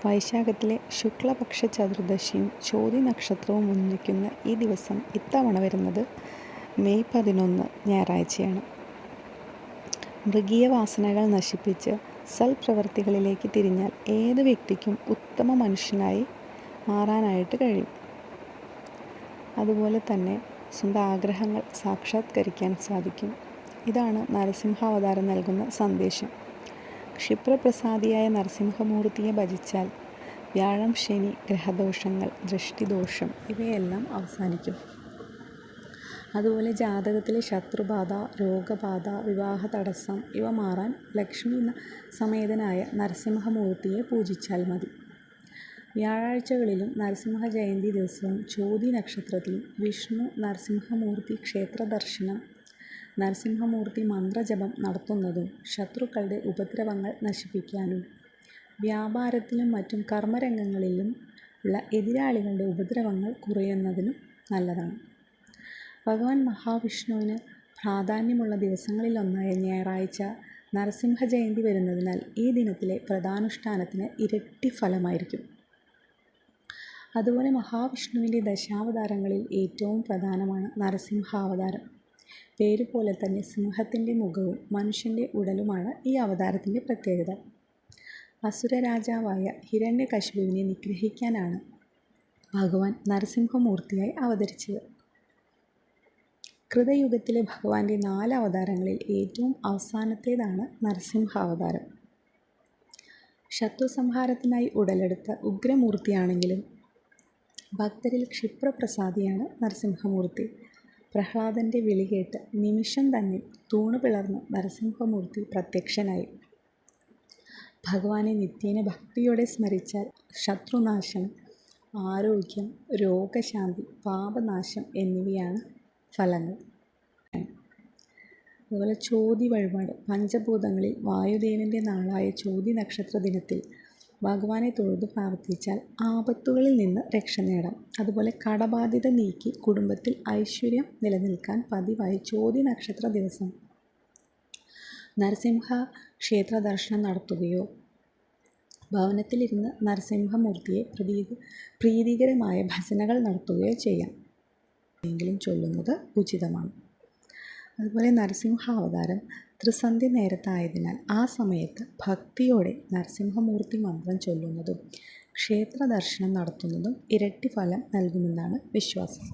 വൈശാഖത്തിലെ ശുക്ലപക്ഷ ചതുർദശിയും ചോതി നക്ഷത്രവും ഒന്നിക്കുന്ന ഈ ദിവസം ഇത്തവണ വരുന്നത് മെയ് 11 ഞായറാഴ്ചയാണ്. മൃഗീയ വാസനകൾ നശിപ്പിച്ച് സൽപ്രവർത്തികളിലേക്ക് തിരിഞ്ഞാൽ ഏത് വ്യക്തിക്കും ഉത്തമ മനുഷ്യനായി മാറാനായിട്ട് കഴിയും. അതുപോലെ തന്നെ സ്വന്തം ആഗ്രഹങ്ങൾ സാക്ഷാത്കരിക്കാൻ സാധിക്കും. ഇതാണ് നരസിംഹാവതാരം നൽകുന്ന സന്ദേശം. ക്ഷിപ്രപ്രസാദിയായ നരസിംഹമൂർത്തിയെ ഭജിച്ചാൽ വ്യാഴം, ശനി, ഗ്രഹദോഷങ്ങൾ, ദൃഷ്ടിദോഷം ഇവയെല്ലാം അവസാനിക്കും. അതുപോലെ ജാതകത്തിലെ ശത്രുബാധ, രോഗബാധ, വിവാഹ തടസ്സം ഇവ മാറാൻ ലക്ഷ്മി സമേതനായ നരസിംഹമൂർത്തിയെ പൂജിച്ചാൽ മതി. വ്യാഴാഴ്ചകളിലും നരസിംഹ ജയന്തി ദിവസവും ചോതി നക്ഷത്രത്തിലും വിഷ്ണു നരസിംഹമൂർത്തി ക്ഷേത്ര ദർശനം, നരസിംഹമൂർത്തി മന്ത്രജപം നടത്തുന്നതും ശത്രുക്കളുടെ ഉപദ്രവങ്ങൾ നശിപ്പിക്കാനും വ്യാപാരത്തിലും മറ്റും കർമ്മരംഗങ്ങളിലും ഉള്ള എതിരാളികളുടെ ഉപദ്രവങ്ങൾ കുറയുന്നതിനും നല്ലതാണ്. ഭഗവാൻ മഹാവിഷ്ണുവിന് പ്രാധാന്യമുള്ള ദിവസങ്ങളിലൊന്നായ ഞായറാഴ്ച നരസിംഹ ജയന്തി വരുന്നതിനാൽ ഈ ദിനത്തിലെ വ്രതാനുഷ്ഠാനത്തിന് ഇരട്ടി ഫലമായിരിക്കും. അതുപോലെ മഹാവിഷ്ണുവിൻ്റെ ദശാവതാരങ്ങളിൽ ഏറ്റവും പ്രധാനമാണ് നരസിംഹാവതാരം. പേരുപോലെ തന്നെ സിംഹത്തിൻ്റെ മുഖവും മനുഷ്യൻ്റെ ഉടലുമാണ് ഈ അവതാരത്തിൻ്റെ പ്രത്യേകത. അസുര രാജാവായ ഹിരണ്യകശിപുവിനെ നിഗ്രഹിക്കാനാണ് ഭഗവാൻ നരസിംഹമൂർത്തിയായി അവതരിച്ചത്. കൃതയുഗത്തിലെ ഭഗവാന്റെ 4 അവതാരങ്ങളിൽ ഏറ്റവും അവസാനത്തേതാണ് നരസിംഹാവതാരം. ശത്രുസംഹാരത്തിനായി ഉടലെടുത്ത ഉഗ്രമൂർത്തിയാണെങ്കിലും ഭക്തരിൽ ക്ഷിപ്രപ്രസാദിയാണ് നരസിംഹമൂർത്തി. പ്രഹ്ലാദൻ്റെ വിളി കേട്ട് നിമിഷം തന്നെ തൂണ് പിളർന്ന് നരസിംഹമൂർത്തി പ്രത്യക്ഷനായി. ഭഗവാനെ നിത്യേന ഭക്തിയോടെ സ്മരിച്ചാൽ ശത്രുനാശം, ആരോഗ്യം, രോഗശാന്തി, പാപനാശം എന്നിവയാണ് ഫലങ്ങൾ. അതുപോലെ ചോതി വഴിപാട്. പഞ്ചഭൂതങ്ങളിൽ വായുദേവൻ്റെ നാളായ ചോതി നക്ഷത്ര ദിനത്തിൽ ഭഗവാനെ തൊഴുതു പ്രാർത്ഥിച്ചാൽ ആപത്തുകളിൽ നിന്ന് രക്ഷ നേടാം. അതുപോലെ കടബാധ്യത നീക്കി കുടുംബത്തിൽ ഐശ്വര്യം നിലനിൽക്കാൻ പതിവായി ചോതി നക്ഷത്ര ദിവസം നരസിംഹ ക്ഷേത്ര ദർശനം നടത്തുകയോ ഭവനത്തിലിരുന്ന് നരസിംഹമൂർത്തിയെ പ്രീതികരമായ ഭജനകൾ നടത്തുകയോ ചെയ്യാം. എങ്കിലും ചൊല്ലുന്നത് ഉചിതമാണ്. അതുപോലെ നരസിംഹാവതാരം ത്രിസന്ധ്യ നേരത്തായതിനാൽ ആ സമയത്ത് ഭക്തിയോടെ നരസിംഹമൂർത്തി മന്ത്രം ചൊല്ലുന്നതും ക്ഷേത്ര ദർശനം നടത്തുന്നതും ഇരട്ടി ഫലം നൽകുമെന്നാണ് വിശ്വാസം.